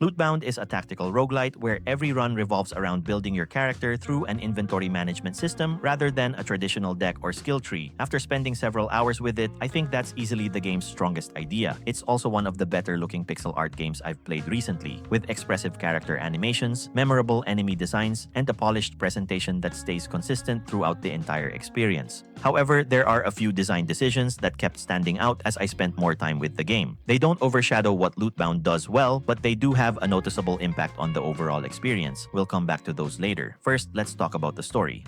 Lootbound is a tactical roguelite where every run revolves around building your character through an inventory management system rather than a traditional deck or skill tree. After spending several hours with it, I think that's easily the game's strongest idea. It's also one of the better looking pixel art games I've played recently, with expressive character animations, memorable enemy designs, and a polished presentation that stays consistent throughout the entire experience. However, there are a few design decisions that kept standing out as I spent more time with the game. They don't overshadow what Lootbound does well, but they do have a noticeable impact on the overall experience. We'll come back to those later. First, let's talk about the story.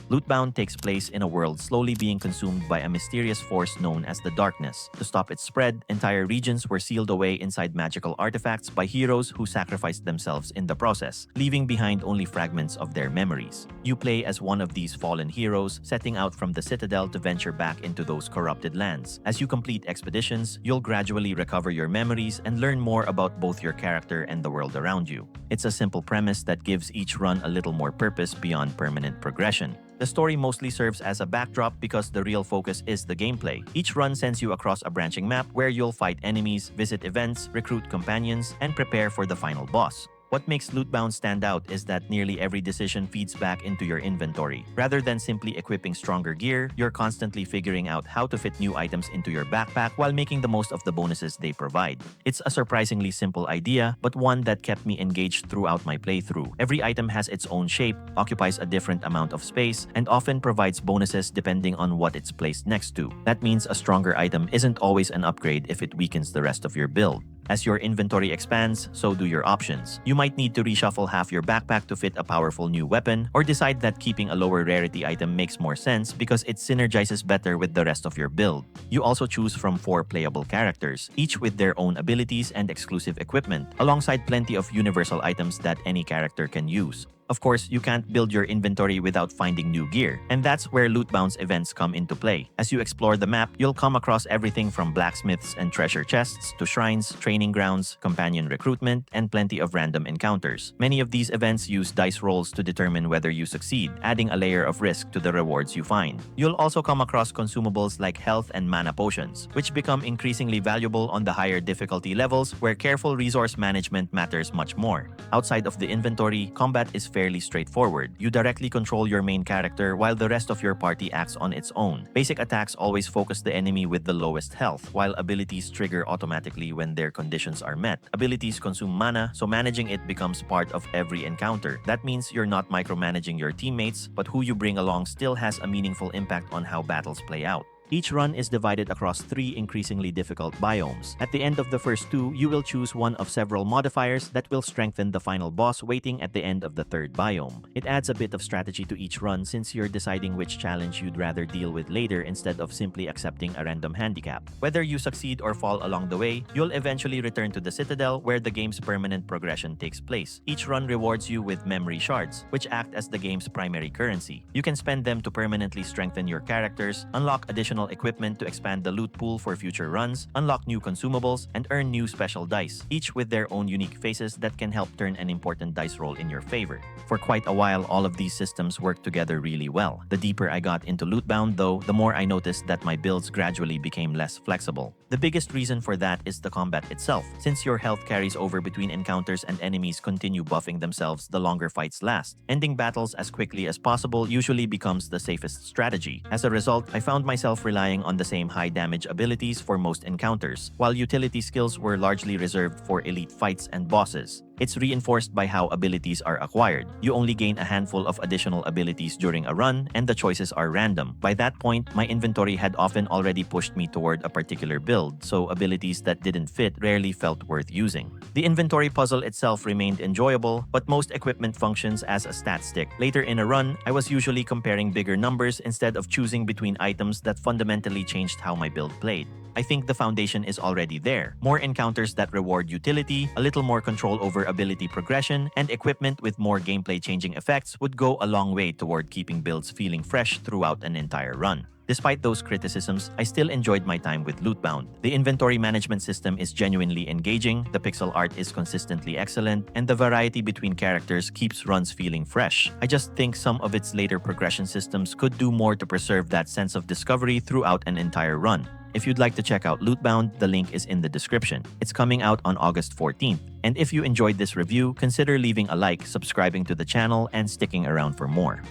Lootbound takes place in a world slowly being consumed by a mysterious force known as the Darkness. To stop its spread, entire regions were sealed away inside magical artifacts by heroes who sacrificed themselves in the process, leaving behind only fragments of their memories. You play as one of these fallen heroes, setting out from the Citadel to venture back into those corrupted lands. As you complete expeditions, you'll gradually recover your memories and learn more about both your character and the world around you. It's a simple premise that gives each run a little more purpose beyond permanent progression. The story mostly serves as a backdrop because the real focus is the gameplay. Each run sends you across a branching map where you'll fight enemies, visit events, recruit companions, and prepare for the final boss. What makes Lootbound stand out is that nearly every decision feeds back into your inventory. Rather than simply equipping stronger gear, you're constantly figuring out how to fit new items into your backpack while making the most of the bonuses they provide. It's a surprisingly simple idea, but one that kept me engaged throughout my playthrough. Every item has its own shape, occupies a different amount of space, and often provides bonuses depending on what it's placed next to. That means a stronger item isn't always an upgrade if it weakens the rest of your build. As your inventory expands, so do your options. You might need to reshuffle half your backpack to fit a powerful new weapon, or decide that keeping a lower rarity item makes more sense because it synergizes better with the rest of your build. You also choose from 4 playable characters, each with their own abilities and exclusive equipment, alongside plenty of universal items that any character can use. Of course, you can't build your inventory without finding new gear, and that's where Lootbound's events come into play. As you explore the map, you'll come across everything from blacksmiths and treasure chests to shrines, training grounds, companion recruitment, and plenty of random encounters. Many of these events use dice rolls to determine whether you succeed, adding a layer of risk to the rewards you find. You'll also come across consumables like health and mana potions, which become increasingly valuable on the higher difficulty levels where careful resource management matters much more. Outside of the inventory, combat is fairly straightforward. You directly control your main character while the rest of your party acts on its own. Basic attacks always focus the enemy with the lowest health, while abilities trigger automatically when their conditions are met. Abilities consume mana, so managing it becomes part of every encounter. That means you're not micromanaging your teammates, but who you bring along still has a meaningful impact on how battles play out. Each run is divided across 3 increasingly difficult biomes. At the end of the first 2, you will choose one of several modifiers that will strengthen the final boss waiting at the end of the 3rd biome. It adds a bit of strategy to each run since you're deciding which challenge you'd rather deal with later instead of simply accepting a random handicap. Whether you succeed or fall along the way, you'll eventually return to the Citadel where the game's permanent progression takes place. Each run rewards you with memory shards, which act as the game's primary currency. You can spend them to permanently strengthen your characters, unlock additional equipment to expand the loot pool for future runs, unlock new consumables, and earn new special dice, each with their own unique faces that can help turn an important dice roll in your favor. For quite a while, all of these systems work together really well. The deeper I got into Lootbound, though, the more I noticed that my builds gradually became less flexible. The biggest reason for that is the combat itself. Since your health carries over between encounters and enemies continue buffing themselves the longer fights last, ending battles as quickly as possible usually becomes the safest strategy. As a result, I found myself relying on the same high damage abilities for most encounters, while utility skills were largely reserved for elite fights and bosses. It's reinforced by how abilities are acquired. You only gain a handful of additional abilities during a run, and the choices are random. By that point, my inventory had often already pushed me toward a particular build, so abilities that didn't fit rarely felt worth using. The inventory puzzle itself remained enjoyable, but most equipment functions as a stat stick. Later in a run, I was usually comparing bigger numbers instead of choosing between items that fundamentally changed how my build played. I think the foundation is already there. More encounters that reward utility, a little more control over ability progression, and equipment with more gameplay-changing effects would go a long way toward keeping builds feeling fresh throughout an entire run. Despite those criticisms, I still enjoyed my time with Lootbound. The inventory management system is genuinely engaging, the pixel art is consistently excellent, and the variety between characters keeps runs feeling fresh. I just think some of its later progression systems could do more to preserve that sense of discovery throughout an entire run. if you'd like to check out Lootbound, the link is in the description. It's coming out on August 14th. And if you enjoyed this review, consider leaving a like, subscribing to the channel, and sticking around for more.